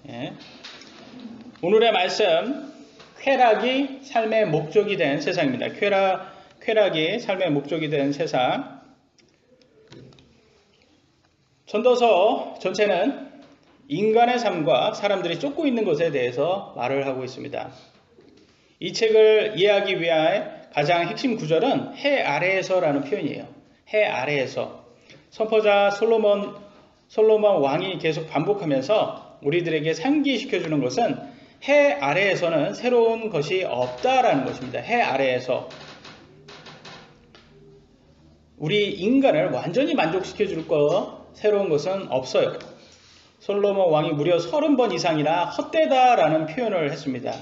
예. 오늘의 말씀, 쾌락이 삶의 목적이 된 세상입니다. 쾌락이 삶의 목적이 된 세상. 전도서 전체는 인간의 삶과 사람들이 쫓고 있는 것에 대해서 말을 하고 있습니다. 이 책을 이해하기 위한 가장 핵심 구절은 해 아래에서라는 표현이에요. 해 아래에서. 선포자 솔로몬 왕이 계속 반복하면서 우리들에게 상기시켜주는 것은 해 아래에서는 새로운 것이 없다라는 것입니다. 해 아래에서. 우리 인간을 완전히 만족시켜줄 새로운 것은 없어요. 솔로몬 왕이 무려 30번 이상이나 헛되다라는 표현을 했습니다.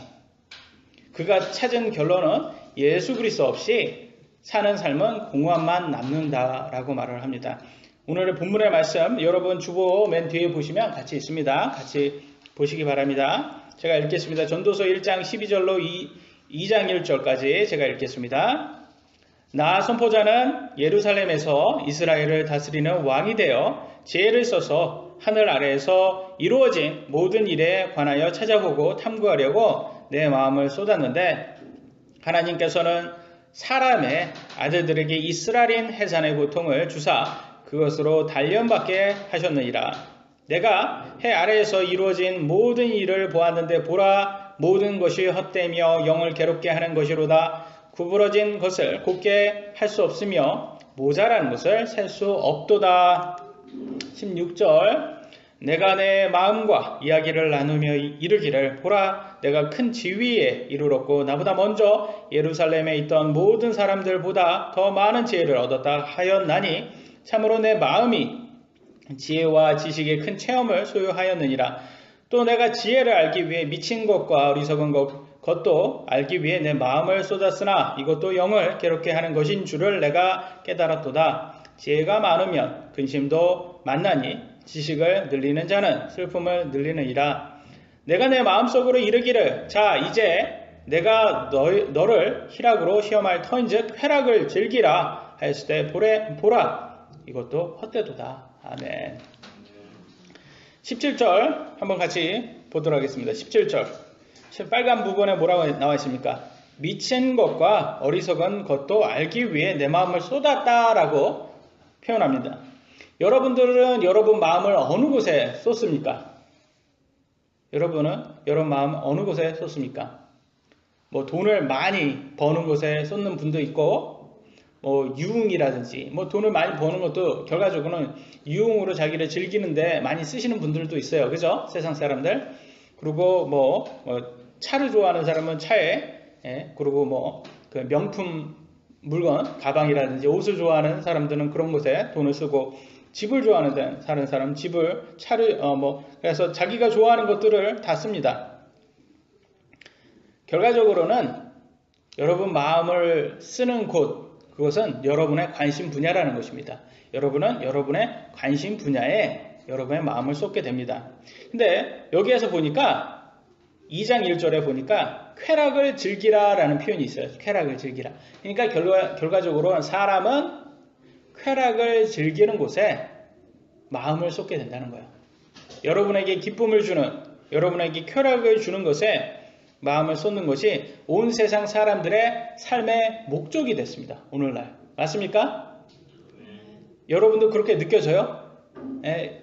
그가 찾은 결론은 예수 그리스도 없이 사는 삶은 공허함만 남는다라고 말을 합니다. 오늘의 본문의 말씀, 여러분 주보 맨 뒤에 보시면 같이 있습니다. 같이 보시기 바랍니다. 제가 읽겠습니다. 전도서 1장 12절로 2장 1절까지 제가 읽겠습니다. 나 선포자는 예루살렘에서 이스라엘을 다스리는 왕이 되어 지혜를 써서 하늘 아래에서 이루어진 모든 일에 관하여 찾아보고 탐구하려고 내 마음을 쏟았는데 하나님께서는 사람의 아들들에게 이스라엘인 해산의 고통을 주사 그것으로 단련받게 하셨느니라. 내가 해 아래에서 이루어진 모든 일을 보았는데 보라, 모든 것이 헛되며 영을 괴롭게 하는 것이로다. 구부러진 것을 곧게 할 수 없으며 모자란 것을 셀 수 없도다. 16절 내가 내 마음과 이야기를 나누며 이르기를 보라, 내가 큰 지위에 이르렀고 나보다 먼저 예루살렘에 있던 모든 사람들보다 더 많은 지혜를 얻었다 하였나니 참으로 내 마음이 지혜와 지식의 큰 체험을 소유하였느니라. 또 내가 지혜를 알기 위해 미친 것과 어리석은 것도 알기 위해 내 마음을 쏟았으나 이것도 영을 괴롭게 하는 것인 줄을 내가 깨달았도다. 지혜가 많으면 근심도 많나니 지식을 늘리는 자는 슬픔을 늘리느니라. 내가 내 마음속으로 이르기를 자 이제 내가 너를 희락으로 시험할 터인즉 쾌락을 즐기라 하였을 때 보라 이것도 헛되도다. 아멘. 17절 한번 같이 보도록 하겠습니다. 17절 빨간 부분에 뭐라고 나와 있습니까? 미친 것과 어리석은 것도 알기 위해 내 마음을 쏟았다라고 표현합니다. 여러분들은 여러분 마음을 어느 곳에 쏟습니까? 여러분은 여러분 마음 어느 곳에 쏟습니까? 뭐 돈을 많이 버는 곳에 쏟는 분도 있고 뭐 유흥이라든지 뭐 돈을 많이 버는 것도 결과적으로는 유흥으로 자기를 즐기는데 많이 쓰시는 분들도 있어요. 그죠? 세상 사람들. 그리고 뭐 차를 좋아하는 사람은 차에 그리고 뭐 그 명품 물건, 가방이라든지 옷을 좋아하는 사람들은 그런 곳에 돈을 쓰고 집을 좋아하는 사람 집을 차를 그래서 자기가 좋아하는 것들을 다 씁니다. 결과적으로는 여러분 마음을 쓰는 곳 그것은 여러분의 관심 분야라는 것입니다. 여러분은 여러분의 관심 분야에 여러분의 마음을 쏟게 됩니다. 근데 여기에서 보니까 2장 1절에 보니까 쾌락을 즐기라 라는 표현이 있어요. 쾌락을 즐기라. 그러니까 결과적으로 사람은 쾌락을 즐기는 곳에 마음을 쏟게 된다는 거예요. 여러분에게 기쁨을 주는, 여러분에게 쾌락을 주는 것에 마음을 쏟는 것이 온 세상 사람들의 삶의 목적이 됐습니다. 오늘날. 맞습니까? 여러분도 그렇게 느껴져요?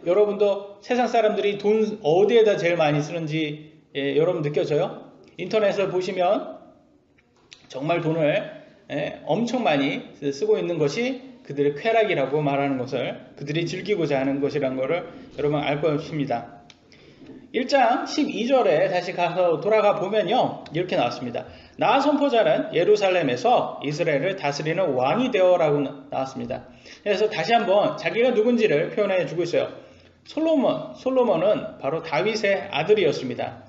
여러분도 세상 사람들이 돈 어디에다 제일 많이 쓰는지 여러분 느껴져요? 인터넷을 보시면 정말 돈을 엄청 많이 쓰고 있는 것이 그들의 쾌락이라고 말하는 것을 그들이 즐기고자 하는 것이라는 것을 여러분 알 것입니다. 1장 12절에 다시 가서 돌아가 보면요 이렇게 나왔습니다. 나 선포자는 예루살렘에서 이스라엘을 다스리는 왕이 되어라고 나왔습니다. 그래서 다시 한번 자기가 누군지를 표현해 주고 있어요. 솔로몬은 바로 다윗의 아들이었습니다.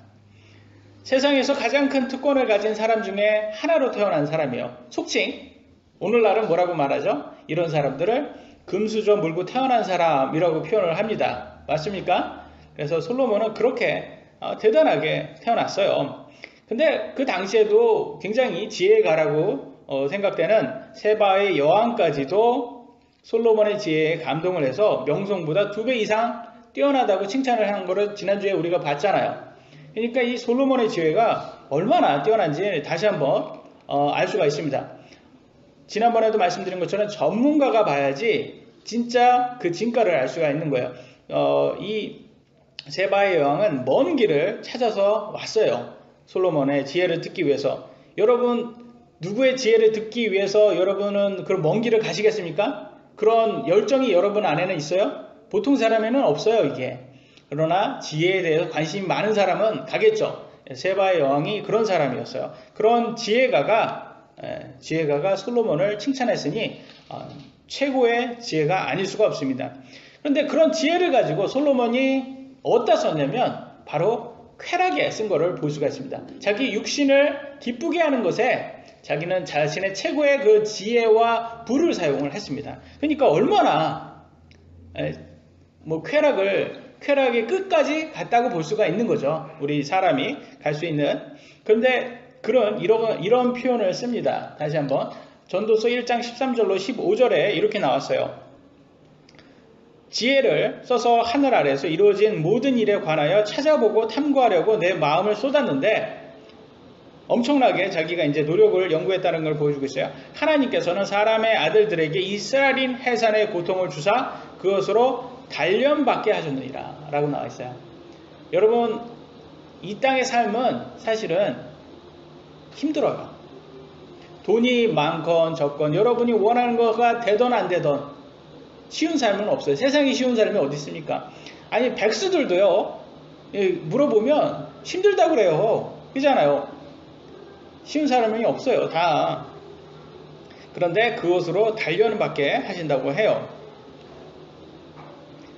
세상에서 가장 큰 특권을 가진 사람 중에 하나로 태어난 사람이에요. 속칭 오늘날은 뭐라고 말하죠? 이런 사람들을 금수저 물고 태어난 사람이라고 표현을 합니다. 맞습니까? 그래서 솔로몬은 그렇게 대단하게 태어났어요. 근데 그 당시에도 굉장히 지혜가라고 생각되는 세바의 여왕까지도 솔로몬의 지혜에 감동을 해서 명성보다 2배 이상 뛰어나다고 칭찬을 한 거를 지난주에 우리가 봤잖아요. 그러니까 이 솔로몬의 지혜가 얼마나 뛰어난지 다시 한번 알 수가 있습니다. 지난번에도 말씀드린 것처럼 전문가가 봐야지 진짜 그 진가를 알 수가 있는 거예요. 이 세바의 여왕은 먼 길을 찾아서 왔어요. 솔로몬의 지혜를 듣기 위해서. 여러분, 누구의 지혜를 듣기 위해서 여러분은 그런 먼 길을 가시겠습니까? 그런 열정이 여러분 안에는 있어요? 보통 사람에는 없어요, 이게. 그러나 지혜에 대해서 관심이 많은 사람은 가겠죠. 세바의 여왕이 그런 사람이었어요. 그런 지혜가가 솔로몬을 칭찬했으니 최고의 지혜가 아닐 수가 없습니다. 그런데 그런 지혜를 가지고 솔로몬이 어디다 썼냐면 바로 쾌락에 쓴 거를 볼 수가 있습니다. 자기 육신을 기쁘게 하는 것에 자기는 자신의 최고의 그 지혜와 부를 사용을 했습니다. 그러니까 얼마나 쾌락의 끝까지 갔다고 볼 수가 있는 거죠. 우리 사람이 갈 수 있는. 그런데 이런 표현을 씁니다. 다시 한번 전도서 1장 13절로 15절에 이렇게 나왔어요. 지혜를 써서 하늘 아래에서 이루어진 모든 일에 관하여 찾아보고 탐구하려고 내 마음을 쏟았는데 엄청나게 자기가 이제 노력을 연구했다는 걸 보여주고 있어요. 하나님께서는 사람의 아들들에게 이스라엘인 해산의 고통을 주사 그것으로 단련받게 하셨느니라 라고 나와 있어요. 여러분, 이 땅의 삶은 사실은 힘들어요. 돈이 많건 적건 여러분이 원하는 거가 되던 안 되던 쉬운 삶은 없어요. 세상에 쉬운 삶이 어디 있습니까? 아니, 백수들도요, 물어보면 힘들다고 그래요. 그잖아요. 쉬운 사람이 없어요. 다. 그런데 그것으로 단련받게 하신다고 해요.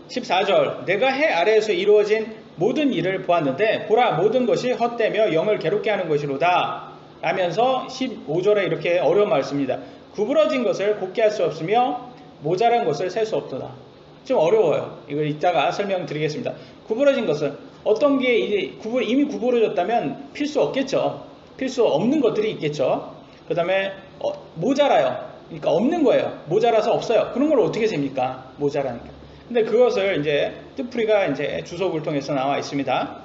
14절 내가 해 아래에서 이루어진 모든 일을 보았는데 보라 모든 것이 헛되며 영을 괴롭게 하는 것이로다 라면서 15절에 이렇게 어려운 말씀입니다. 구부러진 것을 곱게 할 수 없으며 모자란 것을 셀 수 없도다. 좀 어려워요. 이걸 이따가 설명드리겠습니다. 구부러진 것은 어떤 게 이미 구부러졌다면 필수 없겠죠. 필수 없는 것들이 있겠죠. 그 다음에 모자라요. 그러니까 없는 거예요. 모자라서 없어요. 그런 걸 어떻게 셉니까? 모자라는 게. 근데 그것을 이제 뜻풀이가 이제 주석을 통해서 나와 있습니다.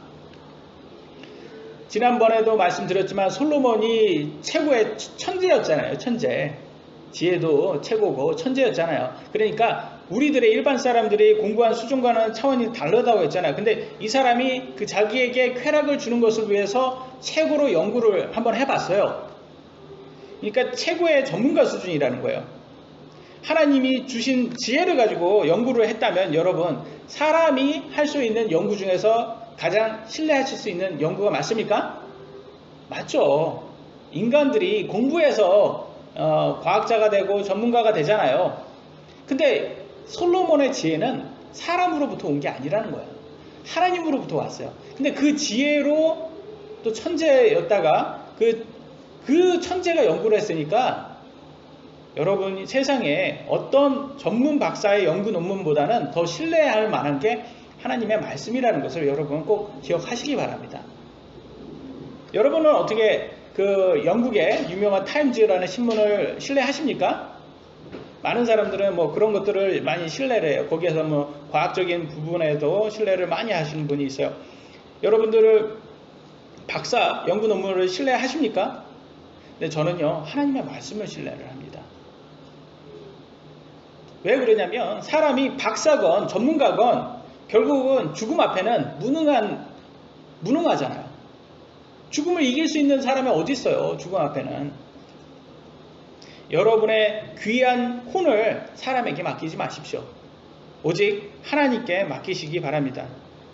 지난번에도 말씀드렸지만 솔로몬이 최고의 천재였잖아요. 천재. 지혜도 최고고 천재였잖아요. 그러니까 우리들의 일반 사람들이 공부한 수준과는 차원이 다르다고 했잖아요. 근데 이 사람이 그 자기에게 쾌락을 주는 것을 위해서 최고로 연구를 한번 해봤어요. 그러니까 최고의 전문가 수준이라는 거예요. 하나님이 주신 지혜를 가지고 연구를 했다면 여러분, 사람이 할 수 있는 연구 중에서 가장 신뢰하실 수 있는 연구가 맞습니까? 맞죠. 인간들이 공부해서 과학자가 되고 전문가가 되잖아요. 근데 솔로몬의 지혜는 사람으로부터 온 게 아니라는 거예요. 하나님으로부터 왔어요. 근데 그 지혜로 또 천재였다가 그 천재가 연구를 했으니까 여러분이 세상에 어떤 전문 박사의 연구 논문보다는 더 신뢰할 만한 게 하나님의 말씀이라는 것을 여러분 꼭 기억하시기 바랍니다. 여러분은 어떻게 그 영국의 유명한 타임즈라는 신문을 신뢰하십니까? 많은 사람들은 뭐 그런 것들을 많이 신뢰를 해요. 거기에서 뭐 과학적인 부분에도 신뢰를 많이 하시는 분이 있어요. 여러분들은 박사 연구 논문을 신뢰하십니까? 근데 저는요, 하나님의 말씀을 신뢰를 합니다. 왜 그러냐면 사람이 박사건 전문가건 결국은 죽음 앞에는 무능하잖아요. 죽음을 이길 수 있는 사람이 어디 있어요? 죽음 앞에는. 여러분의 귀한 혼을 사람에게 맡기지 마십시오. 오직 하나님께 맡기시기 바랍니다.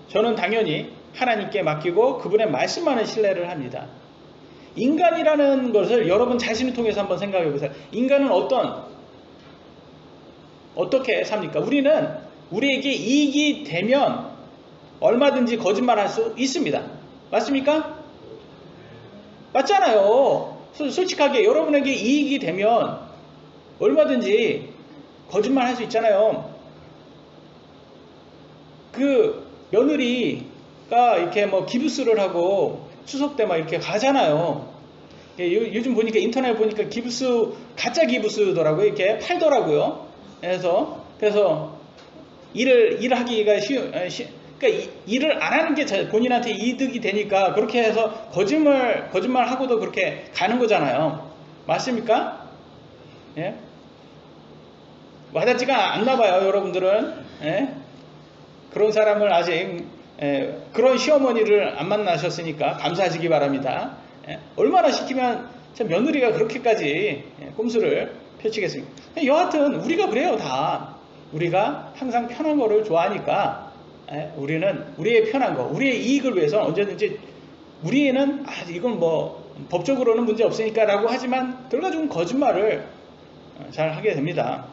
저는 당연히 하나님께 맡기고 그분의 말씀만을 신뢰를 합니다. 인간이라는 것을 여러분 자신을 통해서 한번 생각해 보세요. 인간은 어떻게 삽니까? 우리는 우리에게 이익이 되면 얼마든지 거짓말할 수 있습니다. 맞습니까? 맞잖아요. 솔직하게 여러분에게 이익이 되면 얼마든지 거짓말 할 수 있잖아요. 그 며느리가 이렇게 뭐 기부스를 하고 추석 때 막 이렇게 가잖아요. 요즘 보니까 인터넷 보니까 가짜 기부스더라고요. 이렇게 팔더라고요. 그래서 일하기가 그러니까 일을 안 하는 게 본인한테 이득이 되니까 그렇게 해서 거짓말하고도 그렇게 가는 거잖아요. 맞습니까? 예? 와닿지가 않나 봐요, 여러분들은. 예? 그런 사람을 아직 그런 시어머니를 안 만나셨으니까 감사하시기 바랍니다. 예? 얼마나 시키면 참 며느리가 그렇게까지 꼼수를 펼치겠습니까? 여하튼 우리가 그래요, 다. 우리가 항상 편한 거를 좋아하니까 우리는 우리의 편한 거, 우리의 이익을 위해서 언제든지 우리는 이건 뭐 법적으로는 문제 없으니까 라고 하지만 결과적으로 거짓말을 잘 하게 됩니다.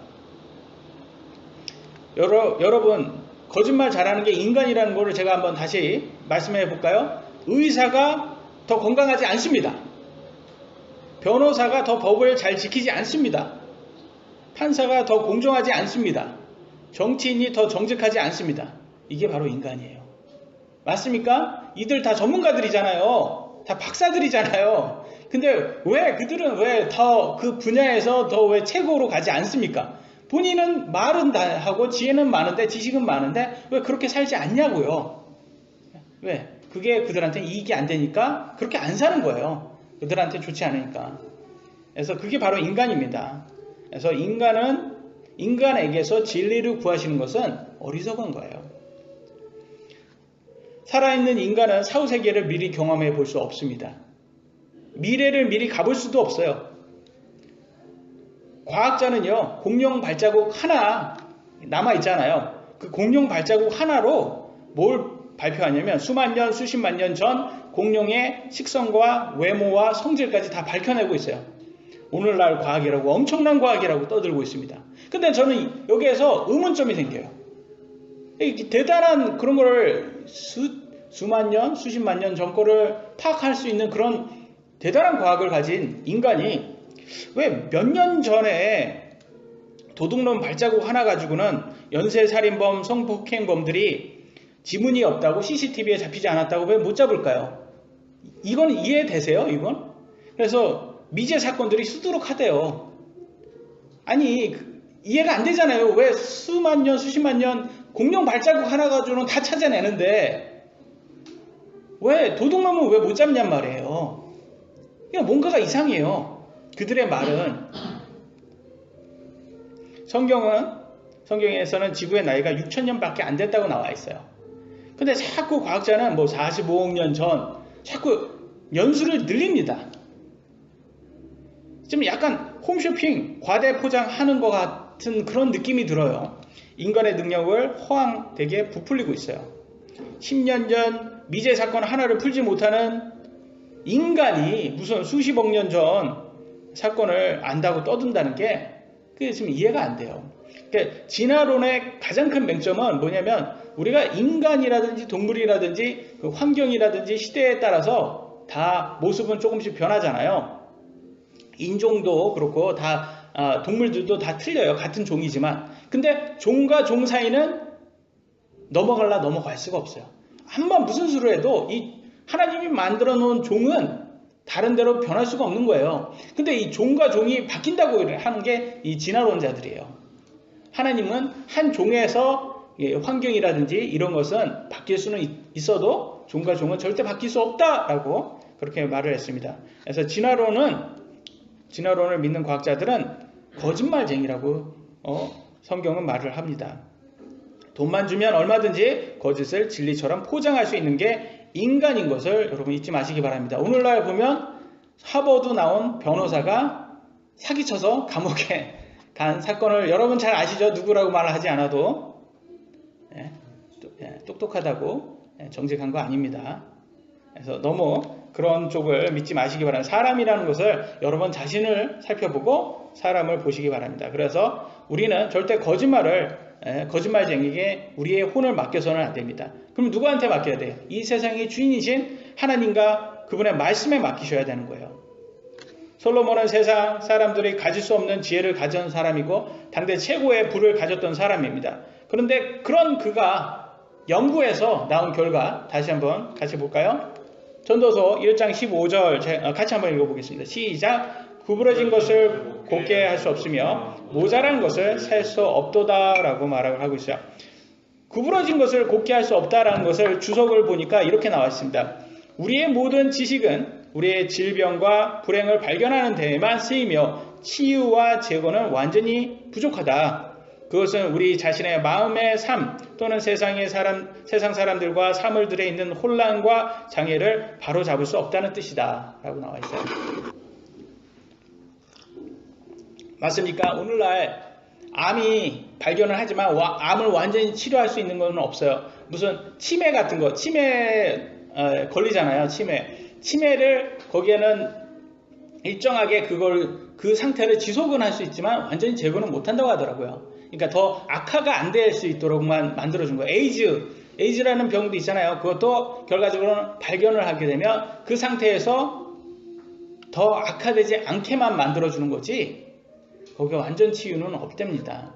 여러분 거짓말 잘하는 게 인간이라는 거를 제가 한번 다시 말씀해 볼까요? 의사가 더 건강하지 않습니다. 변호사가 더 법을 잘 지키지 않습니다. 판사가 더 공정하지 않습니다. 정치인이 더 정직하지 않습니다. 이게 바로 인간이에요. 맞습니까? 이들 다 전문가들이잖아요. 다 박사들이잖아요. 근데 왜 그들은 왜 더 그 분야에서 더 왜 최고로 가지 않습니까? 본인은 말은 다 하고 지혜는 많은데 지식은 많은데 왜 그렇게 살지 않냐고요. 왜? 그게 그들한테 이익이 안 되니까 그렇게 안 사는 거예요. 그들한테 좋지 않으니까. 그래서 그게 바로 인간입니다. 그래서 인간에게서 진리를 구하시는 것은 어리석은 거예요. 살아있는 인간은 사후세계를 미리 경험해 볼 수 없습니다. 미래를 미리 가볼 수도 없어요. 과학자는요, 공룡 발자국 하나 남아있잖아요. 그 공룡 발자국 하나로 뭘 발표하냐면 수만 년, 수십만 년 전 공룡의 식성과 외모와 성질까지 다 밝혀내고 있어요. 오늘날 과학이라고 엄청난 과학이라고 떠들고 있습니다. 근데 저는 여기에서 의문점이 생겨요. 대단한 그런 거를 수만 년, 수십만 년 전 거를 파악할 수 있는 그런 대단한 과학을 가진 인간이 왜 몇 년 전에 도둑놈 발자국 하나 가지고는 연쇄살인범, 성폭행범들이 지문이 없다고 CCTV에 잡히지 않았다고 왜 못 잡을까요? 이건 이해되세요? 이건? 그래서 미제 사건들이 수두룩하대요. 아니 이해가 안 되잖아요. 왜 수만 년, 수십만 년 공룡 발자국 하나 가지고는 다 찾아내는데 왜 도둑놈은 왜 못 잡냔 말이에요. 이거 뭔가가 이상해요. 그들의 말은 성경에서는 지구의 나이가 6,000년밖에 안 됐다고 나와 있어요. 근데 자꾸 과학자는 뭐 45억 년 전 자꾸 연수를 늘립니다. 좀 약간 홈쇼핑 과대 포장하는 것 같은 그런 느낌이 들어요. 인간의 능력을 허황되게 부풀리고 있어요. 10년 전 미제 사건 하나를 풀지 못하는 인간이 무슨 수십억 년 전 사건을 안다고 떠든다는 게 그게 지금 이해가 안 돼요. 그러니까 진화론의 가장 큰 맹점은 뭐냐면 우리가 인간이라든지 동물이라든지 그 환경이라든지 시대에 따라서 다 모습은 조금씩 변하잖아요. 인종도 그렇고 다 동물들도 다 틀려요. 같은 종이지만. 근데 종과 종 사이는 넘어갈 수가 없어요. 한번 무슨 수를 해도 이 하나님이 만들어 놓은 종은 다른 데로 변할 수가 없는 거예요. 근데 이 종과 종이 바뀐다고 하는 게 이 진화론자들이에요. 하나님은 한 종에서 환경이라든지 이런 것은 바뀔 수는 있어도 종과 종은 절대 바뀔 수 없다라고 그렇게 말을 했습니다. 그래서 진화론을 믿는 과학자들은 거짓말쟁이라고 성경은 말을 합니다. 돈만 주면 얼마든지 거짓을 진리처럼 포장할 수 있는 게 인간인 것을 여러분 잊지 마시기 바랍니다. 오늘날 보면 하버드 나온 변호사가 사기쳐서 감옥에 간 사건을 여러분 잘 아시죠? 누구라고 말을 하지 않아도 똑똑하다고 정직한 거 아닙니다. 그래서 너무 그런 쪽을 믿지 마시기 바랍니다. 사람이라는 것을 여러분 자신을 살펴보고 사람을 보시기 바랍니다. 그래서 우리는 절대 거짓말쟁이에게 우리의 혼을 맡겨서는 안 됩니다. 그럼 누구한테 맡겨야 돼요? 이 세상의 주인이신 하나님과 그분의 말씀에 맡기셔야 되는 거예요. 솔로몬은 세상 사람들이 가질 수 없는 지혜를 가진 사람이고 당대 최고의 부를 가졌던 사람입니다. 그런데 그런 그가 연구해서 나온 결과 다시 한번 같이 볼까요? 전도서 1장 15절 같이 한번 읽어보겠습니다. 시작! 구부러진 것을 곧게 할 수 없으며 모자란 것을 셀 수 없도다 라고 말하고 있어요. 구부러진 것을 곧게 할 수 없다라는 것을 주석을 보니까 이렇게 나와 있습니다. 우리의 모든 지식은 우리의 질병과 불행을 발견하는 데에만 쓰이며 치유와 제거는 완전히 부족하다. 그것은 우리 자신의 마음의 삶 또는 세상 사람들과 사물들에 있는 혼란과 장애를 바로잡을 수 없다는 뜻이다 라고 나와 있어요. 맞습니까? 오늘날 암이 발견을 하지만 암을 완전히 치료할 수 있는 건 없어요. 무슨 치매 같은 거, 치매 걸리잖아요. 치매를 거기에는 일정하게 그 상태를 지속은 할 수 있지만 완전히 제거는 못한다고 하더라고요. 그러니까 더 악화가 안 될 수 있도록만 만들어준 거예요. 에이즈라는 병도 있잖아요. 그것도 결과적으로는 발견을 하게 되면 그 상태에서 더 악화되지 않게만 만들어주는 거지 거기에 완전 치유는 없답니다.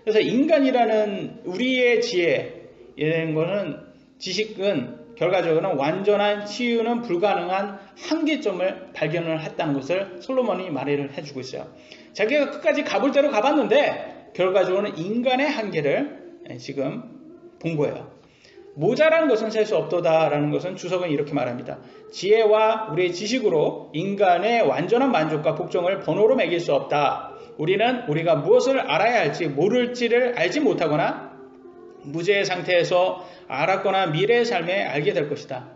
그래서 인간이라는 우리의 지혜 이런 거는 지식은 결과적으로는 완전한 치유는 불가능한 한계점을 발견을 했다는 것을 솔로몬이 말을 해주고 있어요. 자기가 끝까지 가볼 대로 가봤는데 결과적으로는 인간의 한계를 지금 본 거예요. 모자란 것은 셀 수 없도다라는 것은 주석은 이렇게 말합니다. 지혜와 우리의 지식으로 인간의 완전한 만족과 복종을 번호로 매길 수 없다. 우리는 우리가 무엇을 알아야 할지 모를지를 알지 못하거나 무죄의 상태에서 알았거나 미래의 삶에 알게 될 것이다.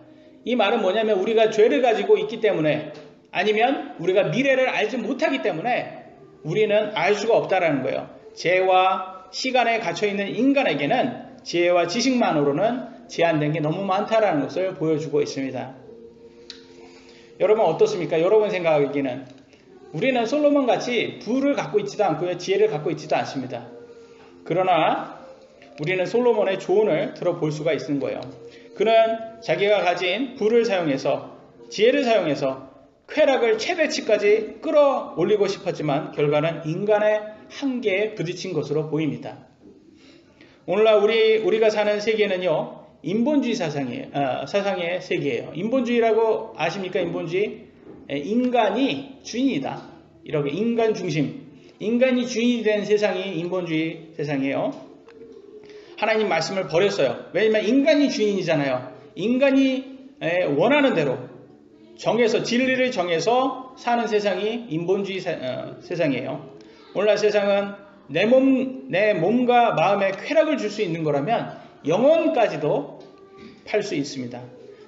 이 말은 뭐냐면 우리가 죄를 가지고 있기 때문에 아니면 우리가 미래를 알지 못하기 때문에 우리는 알 수가 없다라는 거예요. 죄와 시간에 갇혀있는 인간에게는 지혜와 지식만으로는 제한된 게 너무 많다라는 것을 보여주고 있습니다. 여러분 어떻습니까? 여러분 생각하기에는 우리는 솔로몬 같이 부를 갖고 있지도 않고요. 지혜를 갖고 있지도 않습니다. 그러나 우리는 솔로몬의 조언을 들어볼 수가 있는 거예요. 그는 자기가 가진 부를 사용해서 지혜를 사용해서 쾌락을 최대치까지 끌어올리고 싶었지만 결과는 인간의 한계에 부딪힌 것으로 보입니다. 오늘날 우리가 사는 세계는요, 인본주의 사상의 세계예요. 인본주의라고 아십니까? 인본주의? 인간이 주인이다. 이렇게 인간 중심, 인간이 주인이 된 세상이 인본주의 세상이에요. 하나님 말씀을 버렸어요. 왜냐면 인간이 주인이잖아요. 인간이 원하는 대로 정해서 진리를 정해서 사는 세상이 인본주의 세상이에요. 오늘날 세상은 내 몸과 마음에 쾌락을 줄 수 있는 거라면 영혼까지도 팔 수 있습니다.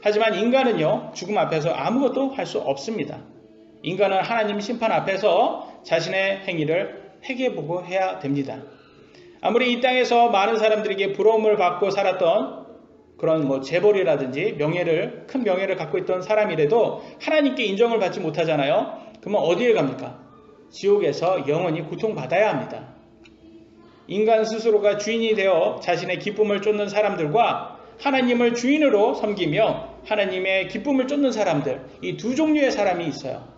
하지만 인간은요, 죽음 앞에서 아무것도 할 수 없습니다. 인간은 하나님 심판 앞에서 자신의 행위를 회개해보고 해야 됩니다. 아무리 이 땅에서 많은 사람들에게 부러움을 받고 살았던 그런 재벌이라든지 큰 명예를 갖고 있던 사람이라도 하나님께 인정을 받지 못하잖아요. 그러면 어디에 갑니까? 지옥에서 영원히 고통받아야 합니다. 인간 스스로가 주인이 되어 자신의 기쁨을 쫓는 사람들과 하나님을 주인으로 섬기며 하나님의 기쁨을 쫓는 사람들, 이 두 종류의 사람이 있어요.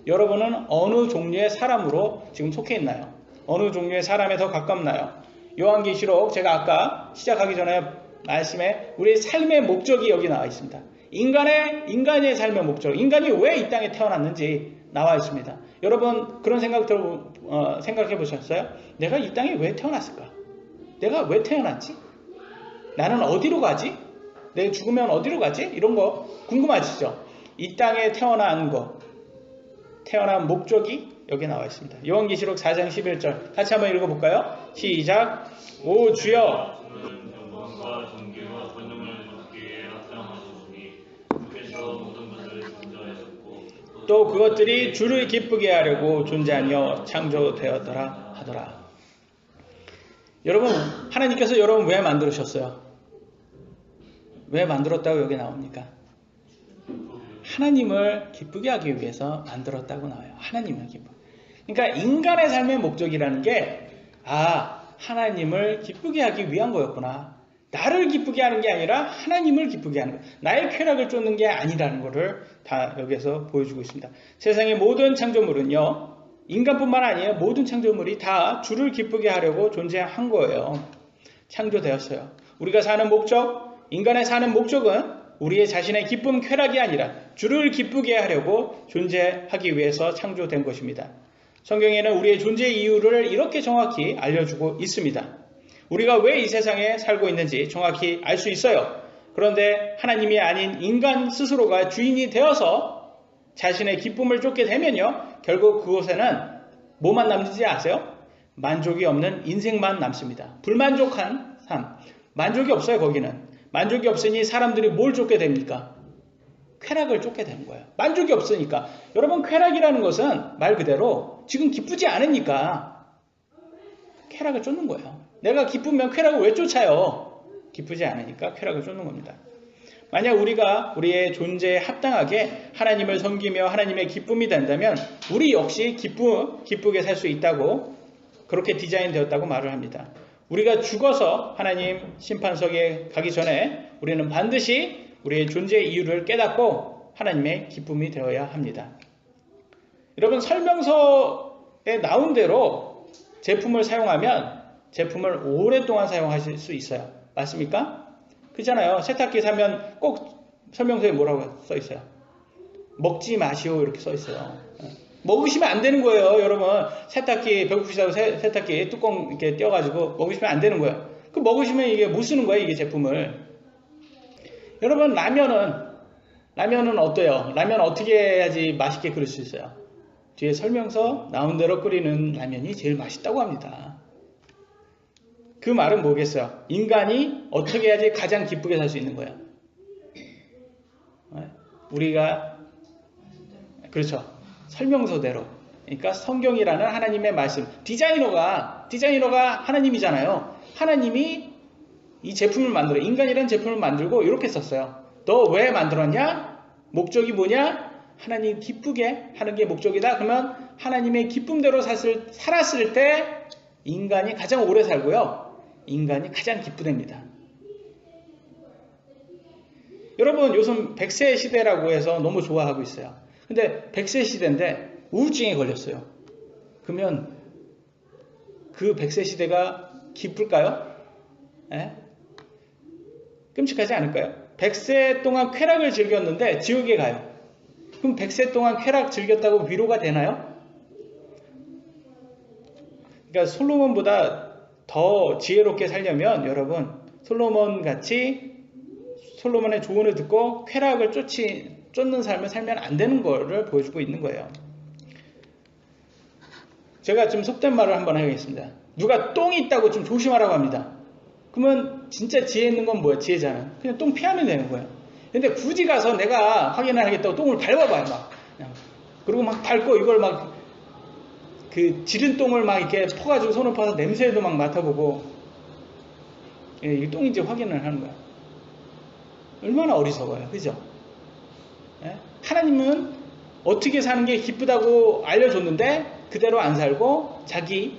여러분은 어느 종류의 사람으로 지금 속해 있나요? 어느 종류의 사람에 더 가깝나요? 요한계시록 제가 아까 시작하기 전에 말씀에 우리의 삶의 목적이 여기 나와 있습니다. 인간의 삶의 목적, 인간이 왜 이 땅에 태어났는지 나와 있습니다. 여러분 그런 생각해 보셨어요? 내가 이 땅에 왜 태어났을까? 내가 왜 태어났지? 나는 어디로 가지? 내가 죽으면 어디로 가지? 이런 거 궁금하시죠? 이 땅에 태어난 목적이 여기 나와 있습니다. 요한계시록 4장 11절 같이 한번 읽어볼까요? 시작. 오 주여 또 그것들이 주를 기쁘게 하려고 존재하며 창조되었더라 하더라. 여러분 하나님께서 여러분 왜 만들으셨어요? 왜 만들었다고 여기 나옵니까? 하나님을 기쁘게 하기 위해서 만들었다고 나와요. 하나님을 기쁘게. 그러니까 인간의 삶의 목적이라는 게 하나님을 기쁘게 하기 위한 거였구나. 나를 기쁘게 하는 게 아니라 하나님을 기쁘게 하는 거. 나의 쾌락을 쫓는 게 아니라는 것을 다 여기서 보여주고 있습니다. 세상의 모든 창조물은요. 인간뿐만 아니에요. 모든 창조물이 다 주를 기쁘게 하려고 존재한 거예요. 창조되었어요. 우리가 사는 목적, 인간의 사는 목적은 우리의 자신의 기쁨, 쾌락이 아니라 주를 기쁘게 하려고 존재하기 위해서 창조된 것입니다. 성경에는 우리의 존재 이유를 이렇게 정확히 알려주고 있습니다. 우리가 왜 이 세상에 살고 있는지 정확히 알 수 있어요. 그런데 하나님이 아닌 인간 스스로가 주인이 되어서 자신의 기쁨을 쫓게 되면요, 결국 그곳에는 뭐만 남는지 아세요? 만족이 없는 인생만 남습니다. 불만족한 삶. 만족이 없어요, 거기는. 만족이 없으니 사람들이 뭘 쫓게 됩니까? 쾌락을 쫓게 되는 거예요. 만족이 없으니까. 여러분, 쾌락이라는 것은 말 그대로 지금 기쁘지 않으니까 쾌락을 쫓는 거예요. 내가 기쁘면 쾌락을 왜 쫓아요? 기쁘지 않으니까 쾌락을 쫓는 겁니다. 만약 우리가 우리의 존재에 합당하게 하나님을 섬기며 하나님의 기쁨이 된다면 우리 역시 기쁘게 살 수 있다고, 그렇게 디자인되었다고 말을 합니다. 우리가 죽어서 하나님 심판석에 가기 전에 우리는 반드시 우리의 존재의 이유를 깨닫고 하나님의 기쁨이 되어야 합니다. 여러분, 설명서에 나온 대로 제품을 사용하면 제품을 오랫동안 사용하실 수 있어요. 맞습니까? 그렇잖아요. 세탁기 사면 꼭 설명서에 뭐라고 써 있어요? 먹지 마시오, 이렇게 써 있어요. 먹으시면 안 되는 거예요. 여러분, 세탁기 배고프시다고 세탁기 뚜껑 이렇게 떼어가지고 먹으시면 안 되는 거예요. 그 먹으시면 이게 못 쓰는 거예요, 이게 제품을. 여러분, 라면은 어때요? 라면 어떻게 해야지 맛있게 끓일 수 있어요? 뒤에 설명서 나온 대로 끓이는 라면이 제일 맛있다고 합니다. 그 말은 뭐겠어요? 인간이 어떻게 해야지 가장 기쁘게 살 수 있는 거예요? 우리가, 그렇죠, 설명서대로, 그러니까 성경이라는 하나님의 말씀, 디자이너가 하나님이잖아요. 하나님이 이 제품을 만들어, 인간이라는 제품을 만들고 이렇게 썼어요. 너 왜 만들었냐? 목적이 뭐냐? 하나님 기쁘게 하는 게 목적이다. 그러면 하나님의 기쁨대로 살았을 때 인간이 가장 오래 살고요, 인간이 가장 기쁘답니다. 여러분, 요즘 100세 시대라고 해서 너무 좋아하고 있어요. 근데 100세 시대인데 우울증에 걸렸어요. 그러면 그 100세 시대가 기쁠까요? 에? 끔찍하지 않을까요? 100세 동안 쾌락을 즐겼는데 지옥에 가요. 그럼 100세 동안 쾌락 즐겼다고 위로가 되나요? 그러니까 솔로몬보다 더 지혜롭게 살려면 여러분, 솔로몬의 조언을 듣고 쾌락을 쫓는 삶을 살면 안 되는 거를 보여주고 있는 거예요. 제가 좀 속된 말을 한번 하겠습니다. 누가 똥이 있다고 좀 조심하라고 합니다. 그러면 진짜 지혜 있는 건 뭐야? 지혜잖아. 그냥 똥 피하면 되는 거예요. 근데 굳이 가서 내가 확인을 하겠다고 똥을 밟아봐요, 막. 그리고 막 밟고 이걸 막 그 지른 똥을 막 이렇게 퍼가지고 손을 퍼서 냄새도 막 맡아보고, 이게 똥인지 확인을 하는 거야. 얼마나 어리석어요. 그죠? 하나님은 어떻게 사는 게 기쁘다고 알려줬는데 그대로 안 살고 자기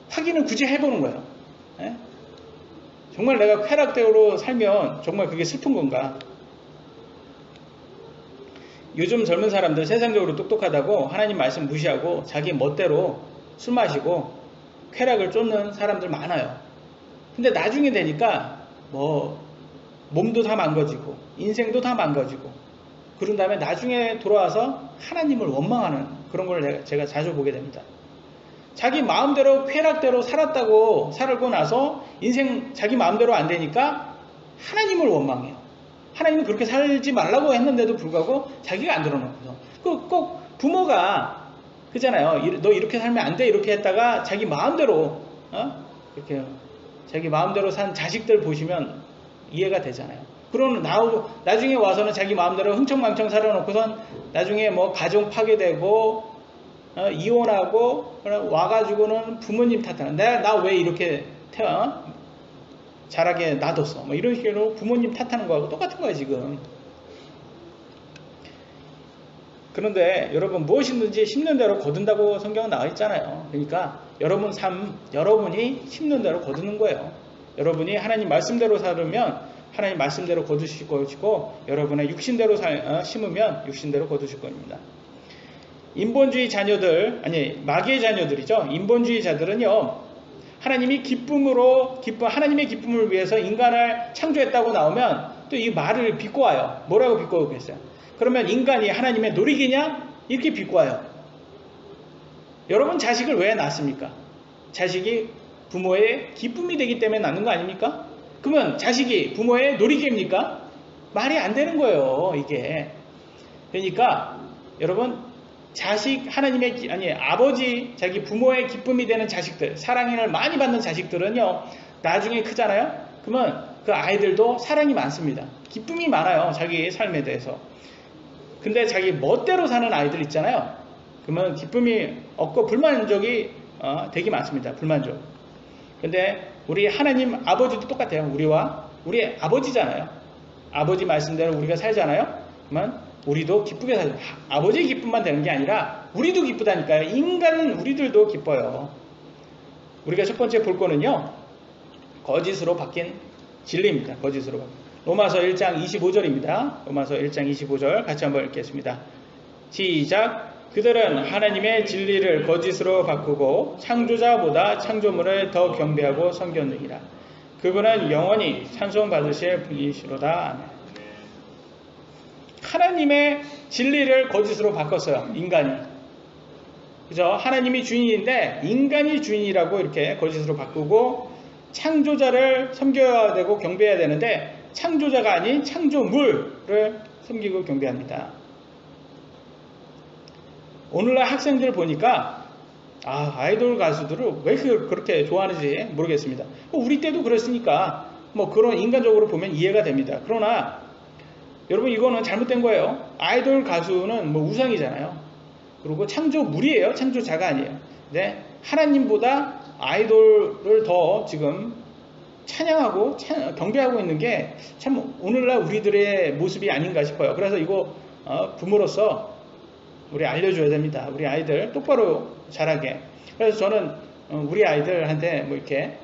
확인을 굳이 해보는 거예요. 정말 내가 쾌락대로 살면 정말 그게 슬픈 건가? 요즘 젊은 사람들 세상적으로 똑똑하다고 하나님 말씀 무시하고 자기 멋대로 술 마시고 쾌락을 쫓는 사람들 많아요. 근데 나중에 되니까 뭐 몸도 다 망가지고 인생도 다 망가지고, 그런 다음에 나중에 돌아와서 하나님을 원망하는 그런 걸 제가 자주 보게 됩니다. 자기 마음대로 쾌락대로 살고 나서 인생 자기 마음대로 안 되니까 하나님을 원망해요. 하나님은 그렇게 살지 말라고 했는데도 불구하고 자기가 안 들어놓고서, 꼭 부모가 그잖아요. 너 이렇게 살면 안 돼, 이렇게 했다가 자기 마음대로 이렇게 자기 마음대로 산 자식들 보시면 이해가 되잖아요. 그러면 나중에 와서는 자기 마음대로 흥청망청 살아놓고선 나중에 뭐 가정 파괴되고 이혼하고 와가지고는 부모님 탓하는, 나 왜 이렇게 자라게 놔뒀어, 뭐 이런 식으로 부모님 탓하는 거하고 똑같은 거야 지금. 그런데 여러분, 무엇이든지 심는 대로 거둔다고 성경은 나와 있잖아요. 그러니까 여러분 삶, 여러분이 심는 대로 거두는 거예요. 여러분이 하나님 말씀대로 살으면 하나님 말씀대로 거두실 것이고, 여러분의 육신대로 심으면 육신대로 거두실 겁니다. 인본주의 자녀들, 마귀의 자녀들이죠. 인본주의 자들은요, 하나님이 하나님의 기쁨을 위해서 인간을 창조했다고 나오면 또 이 말을 비꼬아요. 뭐라고 비꼬겠어요? 그러면 인간이 하나님의 놀이기냐? 이렇게 비꼬아요. 여러분, 자식을 왜 낳습니까? 자식이 부모의 기쁨이 되기 때문에 낳는 거 아닙니까? 그러면 자식이 부모의 놀이개입니까? 말이 안 되는 거예요, 이게. 그러니까 여러분, 자식, 하나님의, 아니, 아버지, 자기 부모의 기쁨이 되는 자식들, 사랑을 많이 받는 자식들은요, 나중에 크잖아요? 그러면 그 아이들도 사랑이 많습니다. 기쁨이 많아요, 자기 삶에 대해서. 근데 자기 멋대로 사는 아이들 있잖아요? 그러면 기쁨이 없고 불만족이 되게 많습니다. 불만족. 근데 우리 하나님 아버지도 똑같아요. 우리 아버지잖아요. 아버지 말씀대로 우리가 살잖아요. 그러면 우리도 기쁘게 살죠. 아버지 기쁨만 되는 게 아니라 우리도 기쁘다니까요. 인간은 우리들도 기뻐요. 우리가 첫 번째 볼 거는요, 거짓으로 바뀐 진리입니다. 거짓으로 바뀐. 로마서 1장 25절입니다. 로마서 1장 25절 같이 한번 읽겠습니다. 시작. 그들은 하나님의 진리를 거짓으로 바꾸고 창조자보다 창조물을 더 경배하고 섬겼느니라. 그분은 영원히 찬송받으실 분이시로다. 아멘. 하나님의 진리를 거짓으로 바꿨어요, 인간이. 그죠? 하나님이 주인인데 인간이 주인이라고 이렇게 거짓으로 바꾸고 창조자를 섬겨야 되고 경배해야 되는데 창조자가 아닌 창조물을 섬기고 경배합니다. 오늘날 학생들 보니까 아이돌 가수들을 왜 그렇게 좋아하는지 모르겠습니다. 우리 때도 그랬으니까 뭐 그런 인간적으로 보면 이해가 됩니다. 그러나 여러분, 이거는 잘못된 거예요. 아이돌 가수는 뭐 우상이잖아요. 그리고 창조물이에요. 창조자가 아니에요. 근데 하나님보다 아이돌을 더 지금 찬양하고 경배하고 있는 게 참 오늘날 우리들의 모습이 아닌가 싶어요. 그래서 이거 부모로서 우리 알려줘야 됩니다. 우리 아이들 똑바로 자라게. 그래서 저는 우리 아이들한테 뭐 이렇게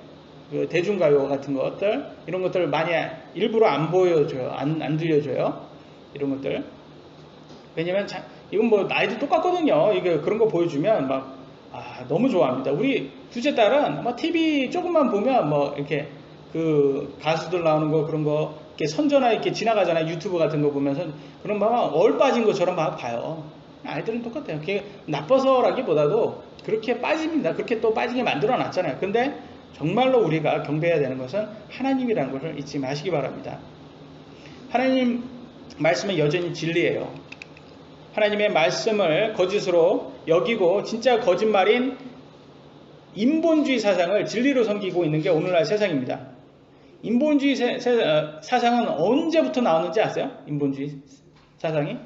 그 대중가요 같은 것들, 이런 것들을 많이 일부러 안 보여줘요. 안 들려줘요. 이런 것들. 왜냐면 이건 뭐 나이도 똑같거든요. 이게 그런 거 보여주면 막 너무 좋아합니다. 우리 둘째 딸은 뭐 TV 조금만 보면 뭐 이렇게 그 가수들 나오는 거 그런 거 이렇게 선전화 이렇게 지나가잖아요. 유튜브 같은 거 보면서 그런 막 얼 빠진 것처럼 막 봐요. 아이들은 똑같아요. 그게 나빠서라기보다도 그렇게 빠집니다. 그렇게 또 빠지게 만들어 놨잖아요. 근데 정말로 우리가 경배해야 되는 것은 하나님이라는 것을 잊지 마시기 바랍니다. 하나님 말씀은 여전히 진리예요. 하나님의 말씀을 거짓으로 여기고 진짜 거짓말인 인본주의 사상을 진리로 섬기고 있는 게 오늘날 세상입니다. 인본주의 사상은 언제부터 나왔는지 아세요? 인본주의 사상이?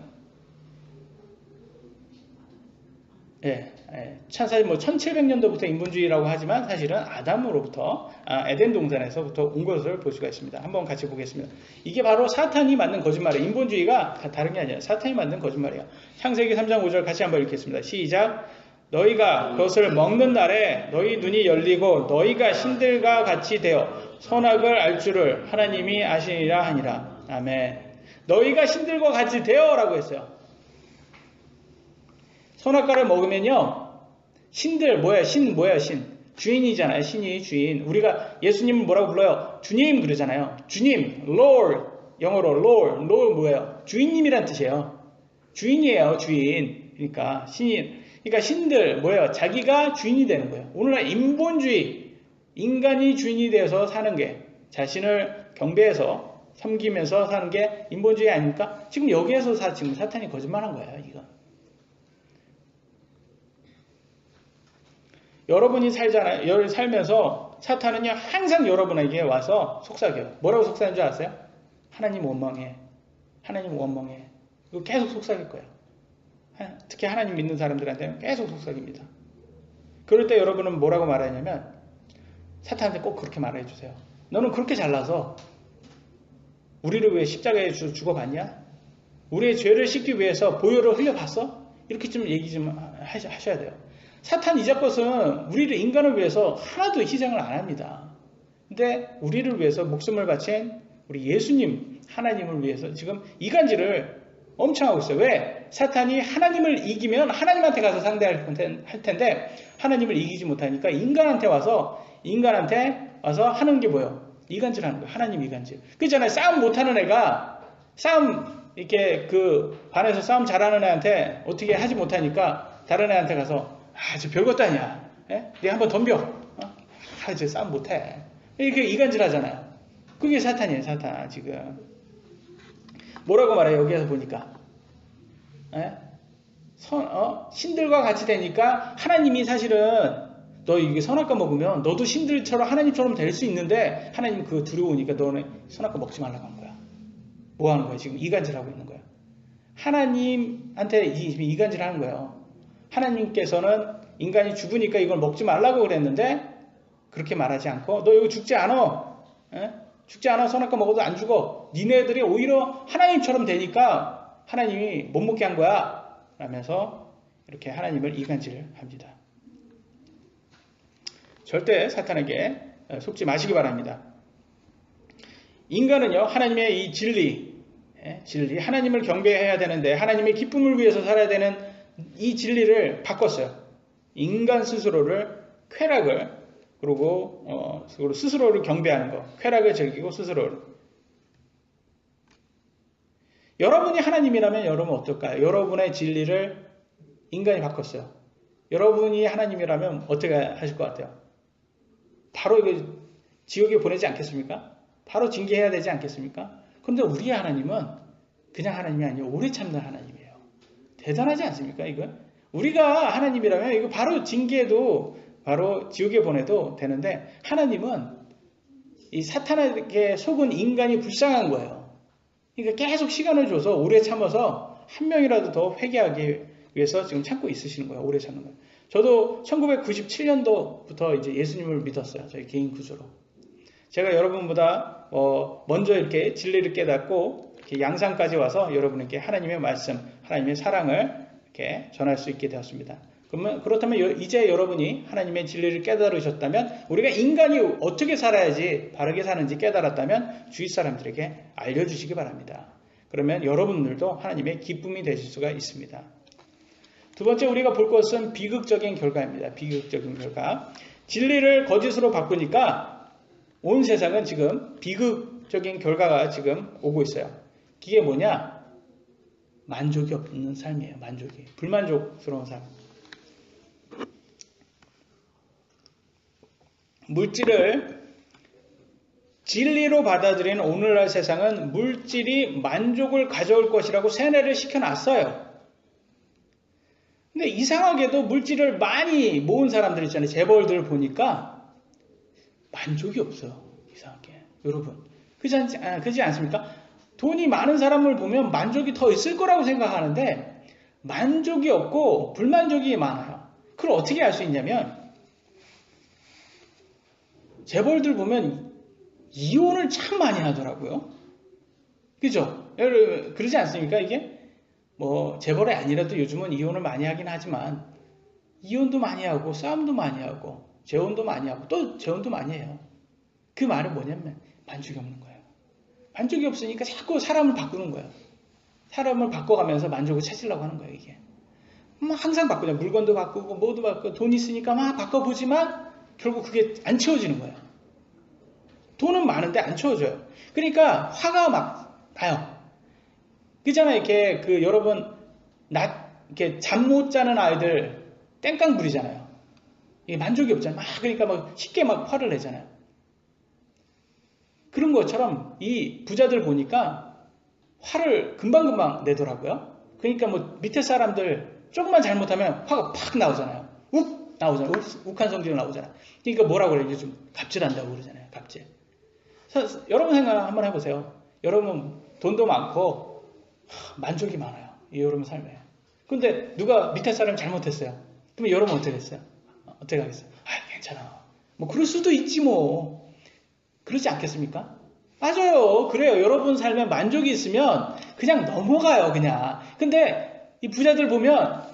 사실 뭐 1700년도부터 인본주의라고 하지만 사실은 아담으로부터 에덴 동산에서부터 온 것을 볼 수가 있습니다. 한번 같이 보겠습니다. 이게 바로 사탄이 만든 거짓말이에요. 인본주의가 다른 게 아니라 사탄이 만든 거짓말이에요. 창세기 3장 5절 같이 한번 읽겠습니다. 시작. 너희가 그것을 먹는 날에 너희 눈이 열리고 너희가 신들과 같이 되어 선악을 알 줄을 하나님이 아시리라 하니라. 아멘. 너희가 신들과 같이 되어 라고 했어요. 선악과를 먹으면요, 신들 뭐야? 신 뭐야? 신 주인이잖아요. 신이 주인. 우리가 예수님을 뭐라고 불러요? 주님 그러잖아요. 주님, Lord. 영어로 Lord 뭐예요? 주인님이란 뜻이에요. 주인이에요. 주인. 그러니까 신들 뭐예요? 자기가 주인이 되는 거예요. 오늘날 인본주의, 인간이 주인이 되어서 사는 게, 자신을 경배해서 섬기면서 사는 게 인본주의 아닙니까? 지금 여기에서 지금 사탄이 거짓말한 거예요. 이거. 여러분이 살면서 사탄은요, 항상 여러분에게 와서 속삭여요. 뭐라고 속삭이는 줄 아세요? 하나님 원망해. 하나님 원망해. 이거 계속 속삭일 거예요. 특히 하나님 믿는 사람들한테는 계속 속삭입니다. 그럴 때 여러분은 뭐라고 말하냐면, 사탄한테 꼭 그렇게 말해주세요. 너는 그렇게 잘나서 우리를 위해 십자가에 죽어봤냐? 우리의 죄를 씻기 위해서 보혈을 흘려봤어? 이렇게 좀 얘기 좀 하셔야 돼요. 사탄 이자것은 우리를 인간을 위해서 하나도 희생을 안 합니다. 근데 우리를 위해서 목숨을 바친 우리 예수님 하나님을 위해서 지금 이간질을 엄청 하고 있어요. 왜? 사탄이 하나님을 이기면 하나님한테 가서 상대할 텐데 하나님을 이기지 못하니까 인간한테 와서 하는 게 뭐예요? 이간질 하는 거예요. 하나님 이간질. 그렇잖아요. 싸움 못하는 애가 이렇게 반에서 싸움 잘하는 애한테 어떻게 하지 못하니까 다른 애한테 가서 저 별것도 아니야. 예? 네가 한번 덤벼. 이제 싸움 못해. 이렇게 이간질 하잖아요. 그게 사탄이에요, 사탄, 지금. 뭐라고 말해요, 여기에서 보니까. 예? 신들과 같이 되니까 하나님이 사실은 너 이게 선악과 먹으면 너도 신들처럼 하나님처럼 될 수 있는데 하나님 그거 두려우니까 너는 선악과 먹지 말라고 한 거야. 뭐 하는 거야? 지금 이간질하고 있는 거야. 하나님한테 이간질 하는 거예요. 하나님께서는 인간이 죽으니까 이걸 먹지 말라고 그랬는데 그렇게 말하지 않고 너 이거 죽지 않아. 에? 죽지 않아. 선악과 먹어도 안 죽어. 니네들이 오히려 하나님처럼 되니까 하나님이 못 먹게 한 거야. 라면서 이렇게 하나님을 이간질합니다. 절대 사탄에게 속지 마시기 바랍니다. 인간은요, 하나님의 이 진리, 하나님을 경배해야 되는데 하나님의 기쁨을 위해서 살아야 되는 이 진리를 바꿨어요. 인간 스스로를 쾌락을, 그리고 스스로를 경배하는 것, 쾌락을 즐기고 스스로를. 여러분이 하나님이라면 여러분 어떨까요? 여러분의 진리를 인간이 바꿨어요. 여러분이 하나님이라면 어떻게 하실 것 같아요? 바로 지옥에 보내지 않겠습니까? 바로 징계해야 되지 않겠습니까? 그런데 우리의 하나님은 그냥 하나님이 아니에요. 오래 참는 하나님이에요. 대단하지 않습니까? 이거? 우리가 하나님이라면 이거 바로 징계도 바로 지옥에 보내도 되는데 하나님은 이 사탄에게 속은 인간이 불쌍한 거예요. 그러니까 계속 시간을 줘서 오래 참아서 한 명이라도 더 회개하기 위해서 지금 참고 있으시는 거예요. 오래 참는 거예요. 저도 1997년도부터 이제 예수님을 믿었어요. 저희 개인 구조로. 제가 여러분보다 먼저 이렇게 진리를 깨닫고 이렇게 양산까지 와서 여러분에게 하나님의 말씀, 하나님의 사랑을 이렇게 전할 수 있게 되었습니다. 그렇다면 이제 여러분이 하나님의 진리를 깨달으셨다면 우리가 인간이 어떻게 살아야지 바르게 사는지 깨달았다면 주위 사람들에게 알려주시기 바랍니다. 그러면 여러분들도 하나님의 기쁨이 되실 수가 있습니다. 두 번째 우리가 볼 것은 비극적인 결과입니다. 비극적인 결과. 진리를 거짓으로 바꾸니까 온 세상은 지금 비극적인 결과가 지금 오고 있어요. 그게 뭐냐? 만족이 없는 삶이에요. 만족이. 불만족스러운 삶. 물질을 진리로 받아들이는 오늘날 세상은 물질이 만족을 가져올 것이라고 세뇌를 시켜놨어요. 근데 이상하게도 물질을 많이 모은 사람들 있잖아요. 재벌들 보니까 만족이 없어요. 이상하게. 여러분. 그렇지 않습니까? 돈이 많은 사람을 보면 만족이 더 있을 거라고 생각하는데 만족이 없고 불만족이 많아요. 그걸 어떻게 알 수 있냐면 재벌들 보면 이혼을 참 많이 하더라고요. 그죠? 그러지 않습니까? 이게? 뭐 재벌이 아니라도 요즘은 이혼을 많이 하긴 하지만 이혼도 많이 하고 싸움도 많이 하고 재혼도 많이 하고 또 재혼도 많이 해요. 그 말은 뭐냐면 만족이 없는 거예요. 만족이 없으니까 자꾸 사람을 바꾸는 거예요. 사람을 바꿔가면서 만족을 찾으려고 하는 거예요. 이게 항상 바꾸냐. 물건도 바꾸고 뭐도 바꾸고 돈 있으니까 막 바꿔보지만 결국 그게 안 채워지는 거예요. 돈은 많은데 안 채워져요. 그러니까 화가 막 나요. 그잖아요. 이렇게 여러분 이렇게 잠 못 자는 아이들 땡깡 부리잖아요. 이게 만족이 없잖아요. 그러니까 막 쉽게 막 화를 내잖아요. 그런 것처럼 이 부자들 보니까 화를 금방금방 내더라고요. 그러니까 뭐 밑에 사람들 조금만 잘못하면 화가 팍 나오잖아요. 욱 나오잖아요. 욱한 성질 나오잖아요. 그러니까 뭐라고 그래요? 요즘 갑질한다고 그러잖아요. 갑질. 여러분 생각 한번 해보세요. 여러분 돈도 많고 만족이 많아요. 이 여러분 삶에. 근데 누가 밑에 사람이 잘못했어요. 그러면 여러분 어떻게 됐어요? 어떻게 하겠어요? 괜찮아. 뭐 그럴 수도 있지 뭐. 그러지 않겠습니까? 맞아요. 그래요. 여러분 삶에 만족이 있으면 그냥 넘어가요. 그냥. 근데 이 부자들 보면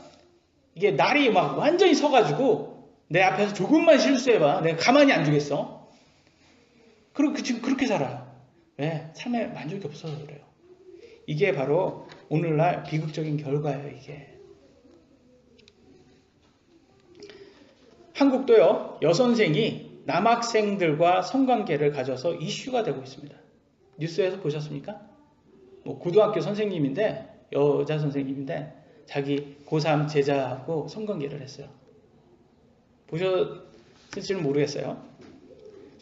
이게 날이 막 완전히 서가지고 내 앞에서 조금만 실수해봐. 내가 가만히 안 두겠어. 그리고 지금 그렇게 살아요. 왜? 삶에 만족이 없어서 그래요. 이게 바로 오늘날 비극적인 결과예요. 이게. 한국도요. 여선생이 남학생들과 성관계를 가져서 이슈가 되고 있습니다. 뉴스에서 보셨습니까? 뭐 고등학교 선생님인데 여자 선생님인데 자기 고3 제자하고 성관계를 했어요. 보셨을지는 모르겠어요.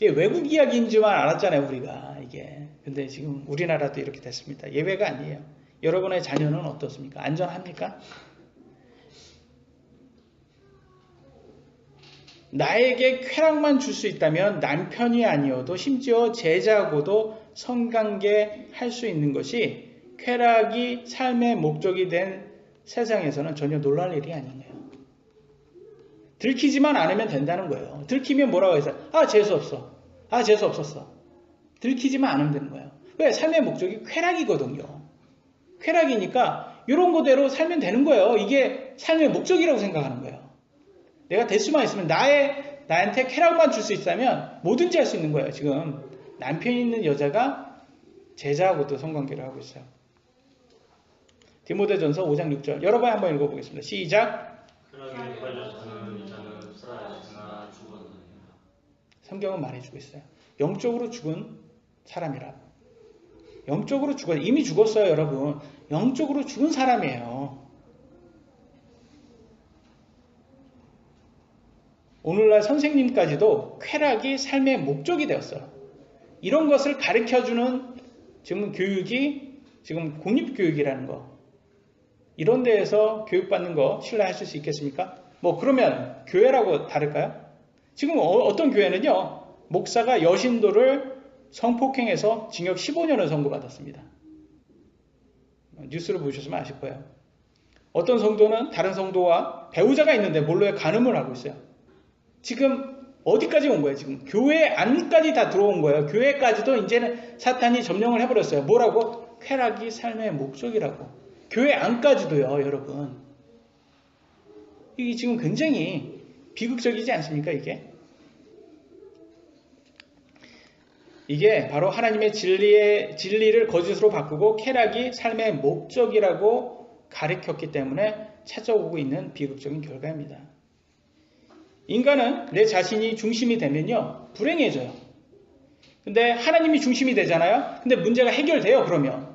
이게 외국 이야기인 줄만 알았잖아요, 우리가. 이게. 근데 지금 우리나라도 이렇게 됐습니다. 예외가 아니에요. 여러분의 자녀는 어떻습니까? 안전합니까? 나에게 쾌락만 줄 수 있다면 남편이 아니어도 심지어 제자하고도 성관계 할 수 있는 것이 쾌락이 삶의 목적이 된 세상에서는 전혀 놀랄 일이 아니에요. 들키지만 않으면 된다는 거예요. 들키면 뭐라고 해서 재수없어. 재수없었어. 들키지만 않으면 되는 거예요. 왜? 삶의 목적이 쾌락이거든요. 쾌락이니까 이런 거대로 살면 되는 거예요. 이게 삶의 목적이라고 생각하는 거예요. 내가 될 수만 있으면 나한테 쾌락만 줄 수 있다면 뭐든지 할 수 있는 거예요. 지금 남편이 있는 여자가 제자하고도 성관계를 하고 있어요. 디모데전서 5장 6절 여러 번 한번 읽어보겠습니다. 시작. 쾌락에 빠졌으면 이자는 살아있으나 죽었느니라. 성경은 말해주고 있어요. 영적으로 죽은 사람이라. 영적으로 이미 죽었어요, 여러분. 영적으로 죽은 사람이에요. 오늘날 선생님까지도 쾌락이 삶의 목적이 되었어요. 이런 것을 가르쳐주는 지금 교육이 지금 공립교육이라는 거. 이런 데에서 교육받는 거 신뢰하실 수 있겠습니까? 그러면 교회라고 다를까요? 지금 어떤 교회는요. 목사가 여신도를 성폭행해서 징역 15년을 선고받았습니다. 뉴스를 보셨으면 아실 거예요. 어떤 성도는 다른 성도와 배우자가 있는데 몰래 간음을 하고 있어요. 지금 어디까지 온 거예요? 지금 교회 안까지 다 들어온 거예요. 교회까지도 이제는 사탄이 점령을 해버렸어요. 뭐라고? 쾌락이 삶의 목적이라고. 교회 안까지도요, 여러분. 이게 지금 굉장히 비극적이지 않습니까, 이게? 이게 바로 하나님의 진리를 거짓으로 바꾸고 쾌락이 삶의 목적이라고 가르쳤기 때문에 찾아오고 있는 비극적인 결과입니다. 인간은 내 자신이 중심이 되면요, 불행해져요. 근데 하나님이 중심이 되잖아요? 근데 문제가 해결돼요, 그러면.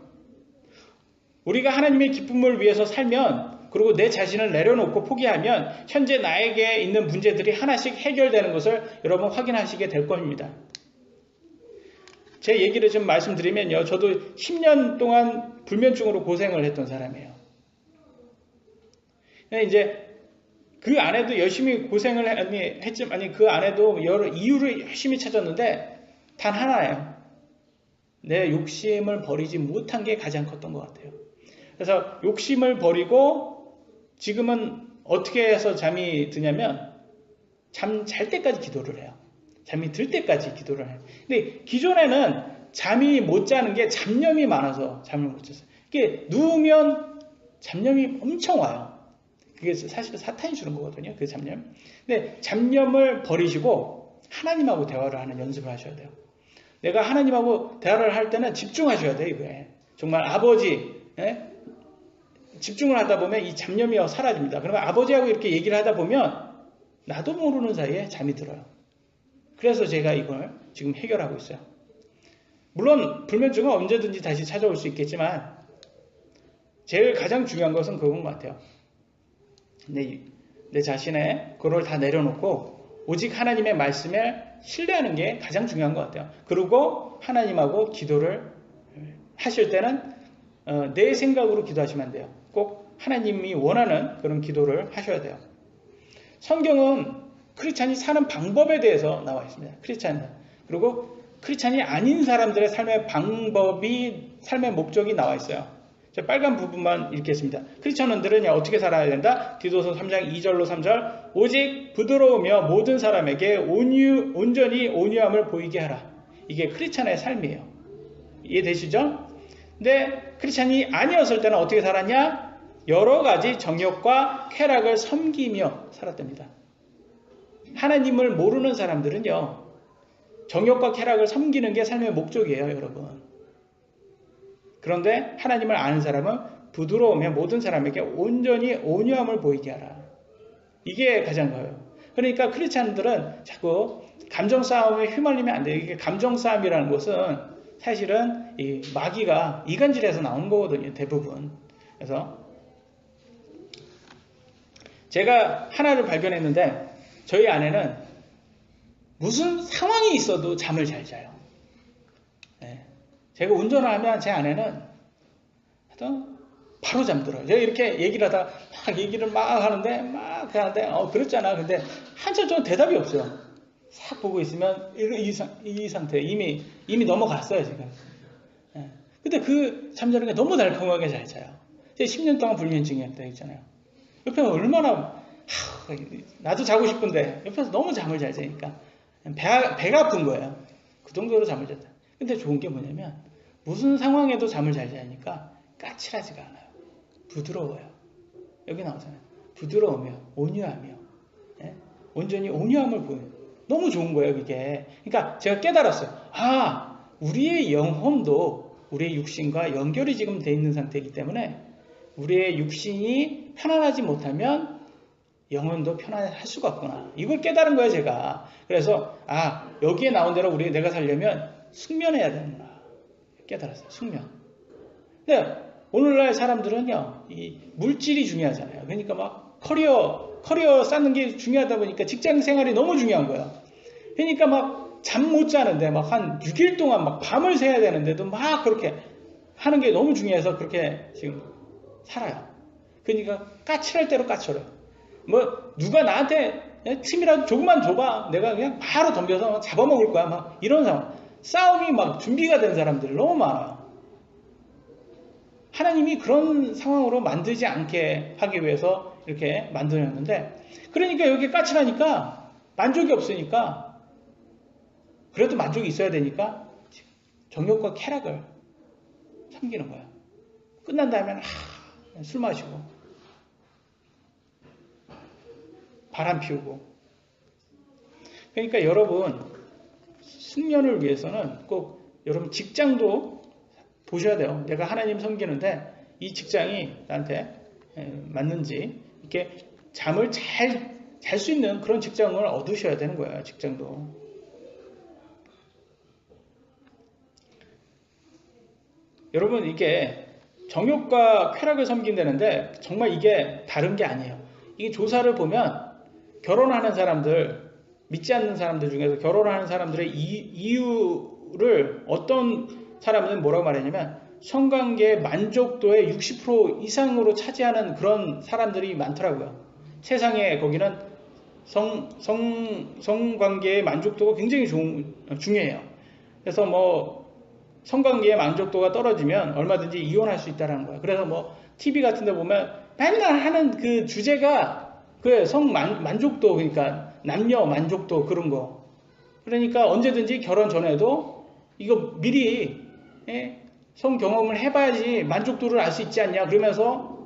우리가 하나님의 기쁨을 위해서 살면, 그리고 내 자신을 내려놓고 포기하면, 현재 나에게 있는 문제들이 하나씩 해결되는 것을 여러분 확인하시게 될 겁니다. 제 얘기를 좀 말씀드리면요, 저도 10년 동안 불면증으로 고생을 했던 사람이에요. 이제 그 안에도 열심히 고생을 했지만, 그 안에도 여러 이유를 열심히 찾았는데 단 하나예요. 내 욕심을 버리지 못한 게 가장 컸던 것 같아요. 그래서 욕심을 버리고 지금은 어떻게 해서 잠이 드냐면 잠 잘 때까지 기도를 해요. 잠이 들 때까지 기도를 해요. 근데 기존에는 잠이 못 자는 게 잡념이 많아서 잠을 못 잤어요. 이게 누우면 잡념이 엄청 와요. 그게 사실은 사탄이 주는 거거든요. 그 잡념. 근데 잡념을 버리시고 하나님하고 대화를 하는 연습을 하셔야 돼요. 내가 하나님하고 대화를 할 때는 집중하셔야 돼요. 이거에. 정말 아버지, 집중을 하다 보면 이 잡념이 사라집니다. 그러면 아버지하고 이렇게 얘기를 하다 보면 나도 모르는 사이에 잠이 들어요. 그래서 제가 이걸 지금 해결하고 있어요. 물론 불면증은 언제든지 다시 찾아올 수 있겠지만 제일 가장 중요한 것은 그건 것 같아요. 내 자신의 그걸 다 내려놓고 오직 하나님의 말씀에 신뢰하는 게 가장 중요한 것 같아요. 그리고 하나님하고 기도를 하실 때는 내 생각으로 기도하시면 안 돼요. 꼭 하나님이 원하는 그런 기도를 하셔야 돼요. 성경은 크리스찬이 사는 방법에 대해서 나와 있습니다. 크리스찬. 그리고 크리스찬이 아닌 사람들의 삶의 방법이, 삶의 목적이 나와 있어요. 빨간 부분만 읽겠습니다. 크리스천들은 어떻게 살아야 된다? 디도서 3장 2절로 3절 오직 부드러우며 모든 사람에게 온전히 온유함을 보이게 하라. 이게 크리스천의 삶이에요. 이해되시죠? 근데 크리스천이 아니었을 때는 어떻게 살았냐? 여러 가지 정욕과 쾌락을 섬기며 살았답니다. 하나님을 모르는 사람들은요, 정욕과 쾌락을 섬기는 게 삶의 목적이에요, 여러분. 그런데 하나님을 아는 사람은 부드러우며 모든 사람에게 온전히 온유함을 보이게 하라. 이게 가장 커요. 그러니까 크리스찬들은 자꾸 감정 싸움에 휘말리면 안 돼요. 이게 감정 싸움이라는 것은 사실은 이 마귀가 이간질에서 나오는 거거든요, 대부분. 그래서 제가 하나를 발견했는데 저희 아내는 무슨 상황이 있어도 잠을 잘 자요. 예. 제가 운전을 하면 제 아내는 하여튼 바로 잠들어요. 제가 이렇게 얘기를 하다가 막 얘기를 막 하는데 그랬잖아. 근데 한참 동안 대답이 없어요. 싹 보고 있으면 이 상태 이미 넘어갔어요 지금. 예. 근데 그 잠자는 게 너무 달콤하게 잘 자요. 제가 10년 동안 불면증이었다 했잖아요. 옆에 얼마나 나도 자고 싶은데 옆에서 너무 잠을 잘 자니까 배가 아픈 거예요. 그 정도로 잠을 잤다. 근데 좋은 게 뭐냐면 무슨 상황에도 잠을 잘 자니까 까칠하지가 않아요. 부드러워요. 여기 나오잖아요. 부드러우며 온유하며, 예? 온전히 온유함을 보여요. 너무 좋은 거예요 그게. 그러니까 제가 깨달았어요. 우리의 영혼도 우리의 육신과 연결이 지금 돼 있는 상태이기 때문에 우리의 육신이 편안하지 못하면 영혼도 편안할 수가 없구나. 이걸 깨달은 거예요 제가. 그래서 여기에 나온 대로 내가 살려면 숙면해야 되는구나. 깨달았어요. 숙면. 근데 오늘날 사람들은요, 이 물질이 중요하잖아요. 그러니까 막 커리어 쌓는 게 중요하다 보니까 직장 생활이 너무 중요한 거예요. 그러니까 막 잠 못 자는데 막 한 6일 동안 막 밤을 새야 되는데도 막 그렇게 하는 게 너무 중요해서 그렇게 지금 살아요. 그러니까 까칠할 대로 까칠해요. 뭐 누가 나한테 틈이라도 조금만 줘봐. 내가 그냥 바로 덤벼서 막 잡아먹을 거야. 막 이런 상황. 싸움이 막 준비가 된 사람들이 너무 많아요. 하나님이 그런 상황으로 만들지 않게 하기 위해서 이렇게 만들었는데, 그러니까 여기 까칠하니까 만족이 없으니까, 그래도 만족이 있어야 되니까 정욕과 쾌락을 섬기는 거예요. 끝난 다음에 술 마시고 바람 피우고. 그러니까 여러분 숙면을 위해서는 꼭 여러분 직장도 보셔야 돼요. 내가 하나님 섬기는데 이 직장이 나한테 맞는지, 이렇게 잠을 잘 잘 수 있는 그런 직장을 얻으셔야 되는 거예요. 직장도. 여러분 이게 정욕과 쾌락을 섬긴다는데 정말 이게 다른 게 아니에요. 이게 조사를 보면 결혼하는 사람들, 믿지 않는 사람들 중에서 결혼하는 사람들의 이유를 어떤 사람은 뭐라고 말했냐면 성관계의 만족도의 60% 이상으로 차지하는 그런 사람들이 많더라고요. 세상에 거기는 성관계의 만족도가 굉장히 중요해요. 그래서 뭐 성관계의 만족도가 떨어지면 얼마든지 이혼할 수 있다는 거예요. 그래서 뭐 TV 같은 데 보면 맨날 하는 그 주제가 그 만족도, 그러니까 남녀 만족도 그런 거. 그러니까 언제든지 결혼 전에도 이거 미리 성 경험을 해봐야지 만족도를 알 수 있지 않냐 그러면서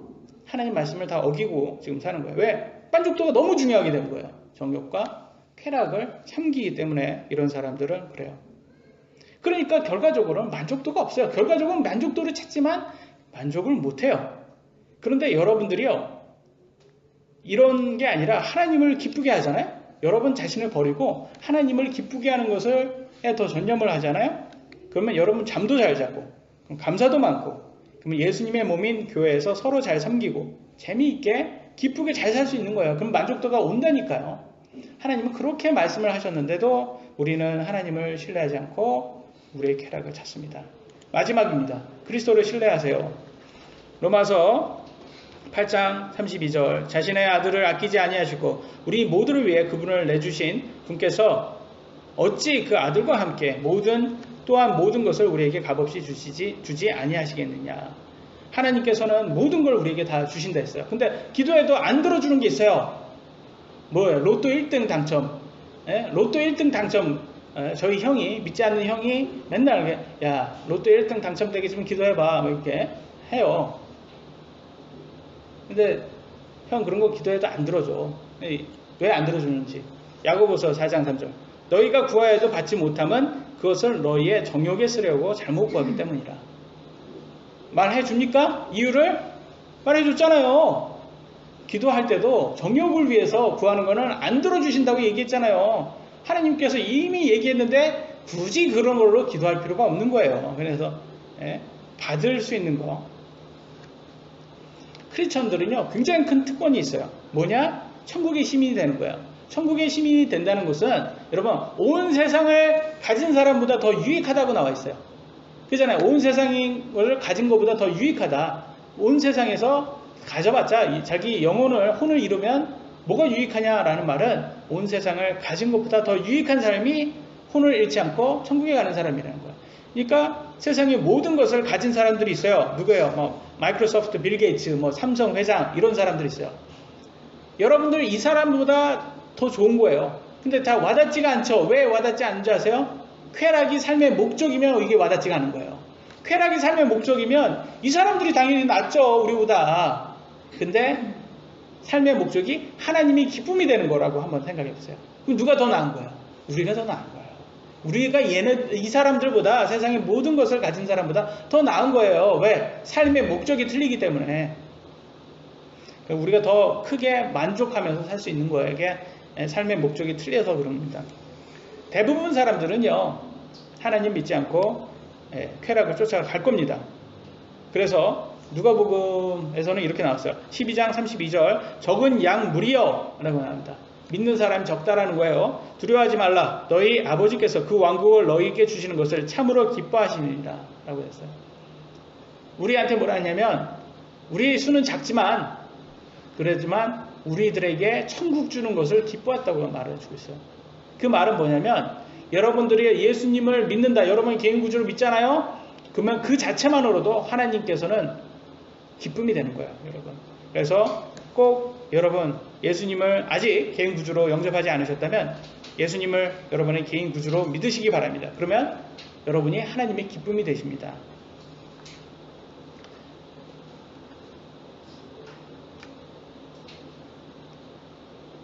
하나님 말씀을 다 어기고 지금 사는 거예요. 왜? 만족도가 너무 중요하게 된 거예요. 정욕과 쾌락을 섬기기 때문에 이런 사람들은 그래요. 그러니까 결과적으로는 만족도가 없어요. 결과적으로는 만족도를 찾지만 만족을 못해요. 그런데 여러분들이요, 이런 게 아니라 하나님을 기쁘게 하잖아요. 여러분 자신을 버리고 하나님을 기쁘게 하는 것을 더 전념을 하잖아요. 그러면 여러분 잠도 잘 자고 그럼 감사도 많고, 그러면 예수님의 몸인 교회에서 서로 잘 섬기고 재미있게 기쁘게 잘 살 수 있는 거예요. 그럼 만족도가 온다니까요. 하나님은 그렇게 말씀을 하셨는데도 우리는 하나님을 신뢰하지 않고 우리의 쾌락을 찾습니다. 마지막입니다. 그리스도를 신뢰하세요. 로마서 8장 32절, 자신의 아들을 아끼지 아니하시고 우리 모두를 위해 그분을 내주신 분께서 어찌 그 아들과 함께 또한 모든 것을 우리에게 값없이 주지 아니하시겠느냐. 하나님께서는 모든 걸 우리에게 다 주신다 했어요. 근데 기도해도 안 들어주는 게 있어요. 뭐예요? 로또 1등 당첨. 로또 1등 당첨. 저희 형이, 믿지 않는 형이 맨날 야 로또 1등 당첨되게 좀 기도해봐 뭐 이렇게 해요. 근데 형 그런 거 기도해도 안 들어줘. 왜 안 들어주는지 야고보서 4장 3절, 너희가 구하여도 받지 못함은 그것을 너희의 정욕에 쓰려고 잘못 구하기 때문이라. 말해줍니까? 이유를 말해줬잖아요. 기도할 때도 정욕을 위해서 구하는 거는 안 들어주신다고 얘기했잖아요. 하나님께서 이미 얘기했는데 굳이 그런 걸로 기도할 필요가 없는 거예요. 그래서 받을 수 있는 거. 크리스천들은요 굉장히 큰 특권이 있어요. 뭐냐? 천국의 시민이 되는 거예요. 천국의 시민이 된다는 것은 여러분 온 세상을 가진 사람보다 더 유익하다고 나와 있어요. 그잖아요. 온 세상을 가진 것보다 더 유익하다. 온 세상에서 가져봤자 자기 영혼을 혼을 이루면 뭐가 유익하냐라는 말은 온 세상을 가진 것보다 더 유익한 사람이 혼을 잃지 않고 천국에 가는 사람이라는 거예요. 그러니까 세상의 모든 것을 가진 사람들이 있어요. 누구예요? 뭐 마이크로소프트, 빌 게이츠, 뭐 삼성 회장 이런 사람들이 있어요. 여러분들 이 사람보다 더 좋은 거예요. 근데 다 와닿지가 않죠. 왜 와닿지 않는지 아세요? 쾌락이 삶의 목적이면 이게 와닿지가 않은 거예요. 쾌락이 삶의 목적이면 이 사람들이 당연히 낫죠. 우리보다. 근데 삶의 목적이 하나님이 기쁨이 되는 거라고 한번 생각해 보세요. 그럼 누가 더 나은 거예요? 우리가 더 나은 거예요. 우리가 이 사람들보다 세상의 모든 것을 가진 사람보다 더 나은 거예요. 왜? 삶의 목적이 틀리기 때문에. 우리가 더 크게 만족하면서 살 수 있는 거예요. 이게 삶의 목적이 틀려서 그럽니다. 대부분 사람들은요, 하나님 믿지 않고 쾌락을 쫓아갈 겁니다. 그래서 누가복음에서는 이렇게 나왔어요. 12장 32절 적은 양 무리여 라고 나옵니다. 믿는 사람이 적다라는 거예요. 두려워하지 말라. 너희 아버지께서 그 왕국을 너희에게 주시는 것을 참으로 기뻐하시니라 라고 했어요. 우리한테 뭐라 했냐면 우리 수는 작지만 그러지만 우리들에게 천국 주는 것을 기뻐했다고 말을 해주고 있어요. 그 말은 뭐냐면 여러분들이 예수님을 믿는다. 여러분이 개인 구주를 믿잖아요. 그러면 그 자체만으로도 하나님께서는 기쁨이 되는 거예요. 여러분. 그래서 꼭 여러분 예수님을 아직 개인 구주로 영접하지 않으셨다면 예수님을 여러분의 개인 구주로 믿으시기 바랍니다. 그러면 여러분이 하나님의 기쁨이 되십니다.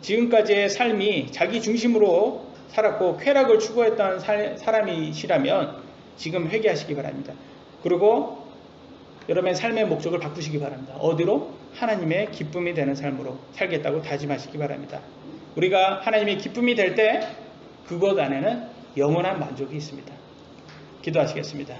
지금까지의 삶이 자기 중심으로 살았고 쾌락을 추구했던 사람이시라면 지금 회개하시기 바랍니다. 그리고 여러분의 삶의 목적을 바꾸시기 바랍니다. 어디로? 하나님의 기쁨이 되는 삶으로 살겠다고 다짐하시기 바랍니다. 우리가 하나님의 기쁨이 될 때 그것 안에는 영원한 만족이 있습니다. 기도하시겠습니다.